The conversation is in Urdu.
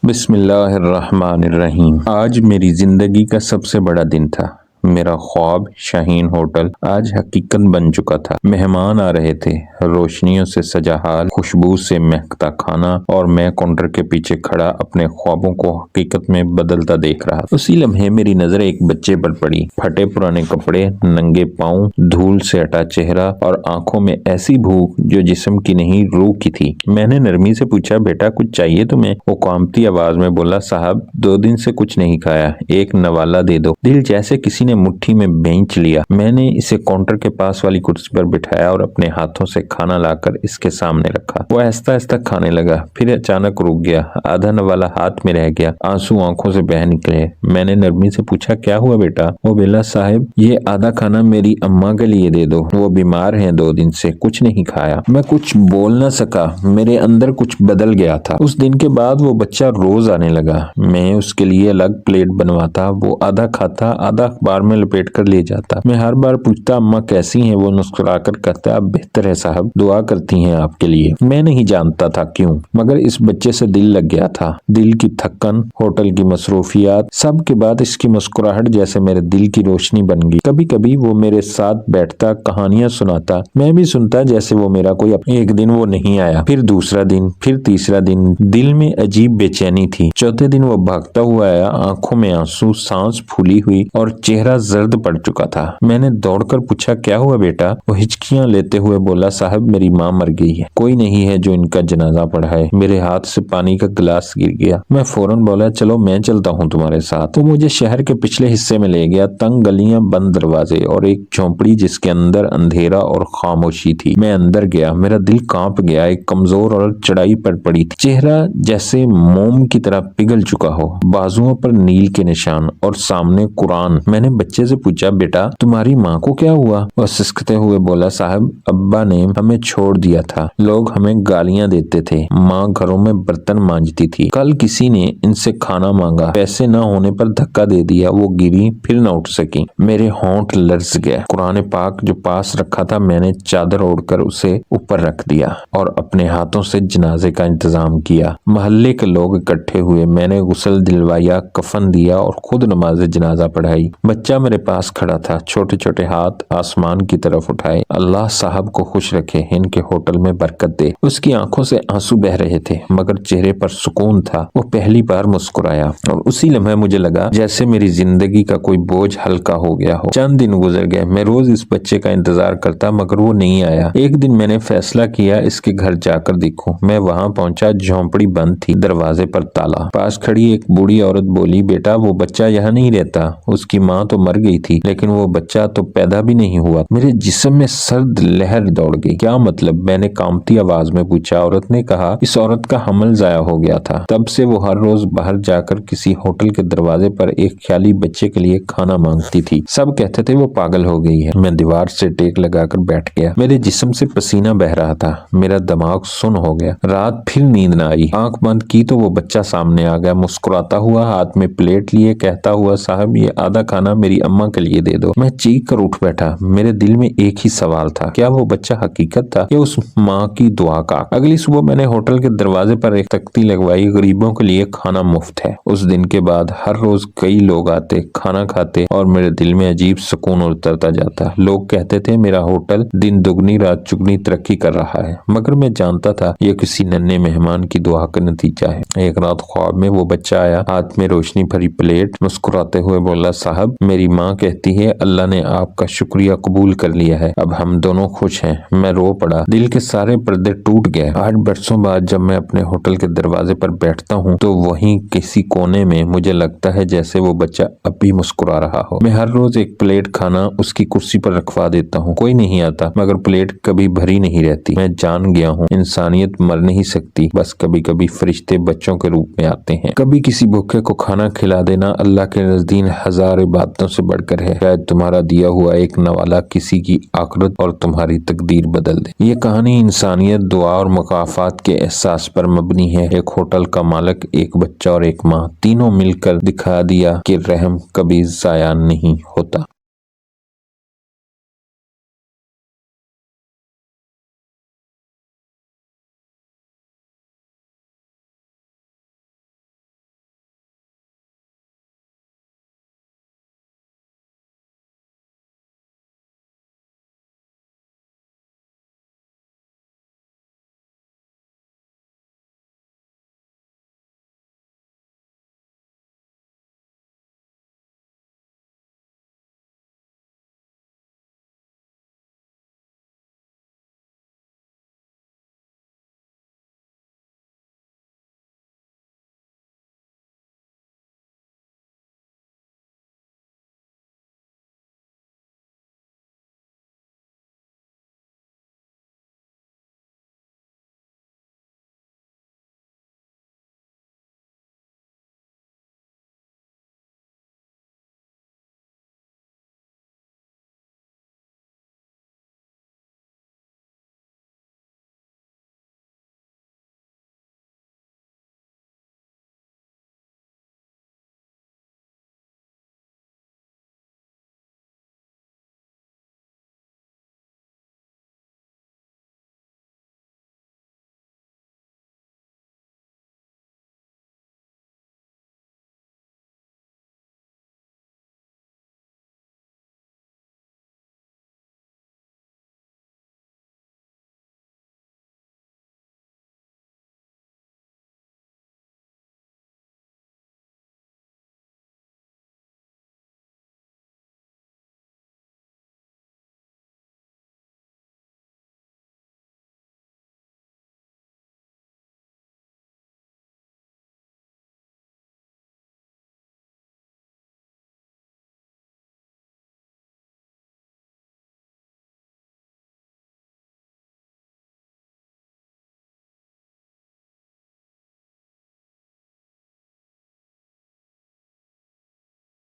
بسم اللہ الرحمن الرحیم۔ آج میری زندگی کا سب سے بڑا دن تھا۔ میرا خواب شاہین ہوٹل آج حقیقت بن چکا تھا۔ مہمان آ رہے تھے، روشنیوں سے سجا حال، خوشبو سے مہکتا کھانا، اور میں کاؤنٹر کے پیچھے کھڑا اپنے خوابوں کو حقیقت میں بدلتا دیکھ رہا تھا۔ اسی لمحے میری نظر ایک بچے پر پڑی۔ پھٹے پرانے کپڑے، ننگے پاؤں، دھول سے اٹا چہرہ، اور آنکھوں میں ایسی بھوک جو جسم کی نہیں روح کی تھی۔ میں نے نرمی سے پوچھا، بیٹا کچھ چاہیے تمہیں؟ وہ کانپتی آواز میں بولا، صاحب 2 دن سے کچھ نہیں کھایا، ایک نوالا دے دو۔ دل جیسے کسی نے مٹھی میں بھینچ لیا۔ میں نے اسے کاؤنٹر کے پاس والی کرسی پر بٹھایا اور اپنے ہاتھوں سے کھانا لا کر اس کے سامنے رکھا۔ وہ آہستہ آہستہ کھانے لگا، پھر اچانک رک گیا۔ آدھا نوالا ہاتھ میں رہ گیا، آنسو آنکھوں سے بہہ نکلے۔ میں نے نرمی سے پوچھا، کیا ہوا بیٹا؟ وہ بولا، صاحب یہ آدھا کھانا میری اماں کے لیے دے دو، وہ بیمار ہیں، 2 دن سے کچھ نہیں کھایا۔ میں کچھ بول نہ سکا، میرے اندر کچھ بدل گیا تھا۔ اس دن کے بعد وہ بچہ روز آنے لگا۔ میں اس کے لیے الگ پلیٹ بنواتا، وہ آدھا کھاتا، آدھا اخبار میں لپیٹ کر لے جاتا۔ میں ہر بار پوچھتا، اماں کیسی ہیں؟ وہ مسکرا کر کہتا، اب بہتر ہے صاحب، دعا کرتی ہیں آپ کے لیے۔ میں نہیں جانتا تھا کیوں، مگر اس بچے سے دل لگ گیا تھا۔ دل کی تھکن، ہوٹل کی مصروفیات، سب کے بعد اس کی مسکراہٹ جیسے میرے دل کی روشنی بن گئی۔ کبھی کبھی وہ میرے ساتھ بیٹھتا، کہانیاں سناتا، میں بھی سنتا جیسے وہ میرا کوئی۔ ایک دن وہ نہیں آیا، پھر دوسرا دن، پھر تیسرا دن۔ دل میں عجیب بے چینی تھی۔ چوتھے دن وہ بھاگتا ہوا آیا، آنکھوں میں آنسو، سانس پھولی ہوئی اور چہرہ زرد پڑ چکا تھا۔ میں نے دوڑ کر پوچھا، کیا ہوا بیٹا؟ وہ ہچکیاں لیتے ہوئے بولا، صاحب میری ماں مر گئی ہے، کوئی نہیں ہے جو ان کا جنازہ پڑھائے۔ میرے ہاتھ سے پانی کا گلاس گر گیا۔ میں فوراً بولا، چلو میں چلتا ہوں تمہارے ساتھ۔ وہ مجھے شہر کے پچھلے حصے میں لے گیا، تنگ گلیاں، بند دروازے، اور ایک جھونپڑی جس کے اندر اندھیرا اور خاموشی تھی۔ میں اندر گیا، میرا دل کانپ گیا۔ ایک کمزور اور چڑھائی پر پڑی تھی، چہرہ جیسے موم کی طرح پگھل چکا ہو، بازوؤں پر نیل کے نشان، اور سامنے قرآن۔ میں نے بچے سے پوچھا، بیٹا تمہاری ماں کو کیا ہوا؟ وہ سسکتے ہوئے بولا، صاحب ابا نے ہمیں چھوڑ دیا تھا، لوگ ہمیں گالیاں دیتے تھے، ماں گھروں میں برتن مانجتی تھی، کل کسی نے ان سے کھانا مانگا، پیسے نہ ہونے پر دھکا دے دیا، وہ گری پھر نہ اٹھ سکی۔ میرے ہونٹ لرز گئے۔ قرآن پاک جو پاس رکھا تھا میں نے چادر اوڑھ کر اسے اوپر رکھ دیا اور اپنے ہاتھوں سے جنازے کا انتظام کیا۔ محلے کے لوگ اکٹھے ہوئے، میں نے غسل دلوایا، کفن دیا اور خود نماز جنازہ پڑھائی۔ بچہ میرے پاس کھڑا تھا، چھوٹے چھوٹے ہاتھ آسمان کی طرف اٹھائے۔ اللہ صاحب کو خوش رکھے، ان کے ہوٹل میں برکت دے۔ اس کی آنکھوں سے آنسو بہ رہے تھے مگر چہرے پر سکون تھا۔ وہ پہلی بار مسکرایا اور اسی لمحے مجھے لگا جیسے میری زندگی کا کوئی بوجھ ہلکا ہو گیا ہو۔ چند دن گزر گئے، میں روز اس بچے کا انتظار کرتا مگر وہ نہیں آیا۔ ایک دن میں نے فیصلہ کیا اس کے گھر جا کر دیکھوں۔ میں وہاں پہنچا، جھونپڑی بند تھی، دروازے پر تالا۔ پاس کھڑی ایک بوڑھی عورت بولی، بیٹا وہ بچہ یہاں نہیں رہتا، اس کی ماں تو مر گئی تھی لیکن وہ بچہ تو پیدا بھی نہیں ہوا۔ میرے جسم میں سرد لہر دوڑ گئی۔ کیا مطلب؟ میں نے کانپتی آواز میں پوچھا۔ عورت نے کہا، اس عورت کا حمل ضائع ہو گیا تھا، تب سے وہ ہر روز باہر جا کر کسی ہوٹل کے دروازے پر ایک خیالی بچے کے لیے کھانا مانگتی تھی۔ سب کہتے تھے وہ پاگل ہو گئی ہے۔ میں دیوار سے ٹیک لگا کر بیٹھ گیا، میرے جسم سے پسینہ بہ رہا تھا، میرا دماغ سن ہو گیا۔ رات پھر نیند نہ آئی۔ آنکھ بند کی تو وہ بچہ سامنے آ گیا، مسکراتا ہوا، ہاتھ میں پلیٹ لیے کہتا ہوا، صاحب یہ آدھا کھانا میری اماں کے لیے دے دو۔ میں چیخ کر اٹھ بیٹھا۔ میرے دل میں ایک ہی سوال تھا، کیا وہ بچہ حقیقت تھا یا اس ماں کی دعا کا؟ اگلی صبح میں نے ہوٹل کے دروازے پر ایک تختی لگوائی، غریبوں کے لیے کھانا مفت ہے۔ اس دن کے بعد ہر روز کئی لوگ آتے، کھانا کھاتے اور میرے دل میں عجیب سکون اترتا جاتا۔ لوگ کہتے تھے میرا ہوٹل دن دگنی رات چگنی ترقی کر رہا ہے، مگر میں جانتا تھا یہ کسی ننھے مہمان کی دعا کا نتیجہ ہے۔ ایک رات خواب میں وہ بچہ آیا، ہاتھ میں روشنی بھری پلیٹ، مسکراتے ہوئے بولا، صاحب میری ماں کہتی ہے اللہ نے آپ کا شکریہ قبول کر لیا ہے، اب ہم دونوں خوش ہیں۔ میں رو پڑا، دل کے سارے پردے ٹوٹ گئے۔ 8 برسوں بعد جب میں اپنے ہوٹل کے دروازے پر بیٹھتا ہوں تو وہیں کسی کونے میں مجھے لگتا ہے جیسے وہ بچہ اب بھی مسکرا رہا ہو۔ میں ہر روز ایک پلیٹ کھانا اس کی کرسی پر رکھوا دیتا ہوں، کوئی نہیں آتا مگر پلیٹ کبھی بھری نہیں رہتی۔ میں جان گیا ہوں انسانیت مر نہیں سکتی، بس کبھی کبھی فرشتے بچوں کے روپ میں آتے ہیں۔ کبھی کسی بھوکے کو کھانا کھلا دینا اللہ کے نزدیک 1000 عبادتوں سے بڑھ کر ہے۔ شاید تمہارا دیا ہوا ایک نوالا کسی کی آخرت اور تمہاری تقدیر بدل دے۔ یہ کہانی انسانیت، دعا اور مکافات کے احساس پر مبنی ہے۔ ایک ہوٹل کا مالک، ایک بچہ اور ایک ماں، تینوں مل کر دکھا دیا کہ رحم کبھی ضائع نہیں ہوتا۔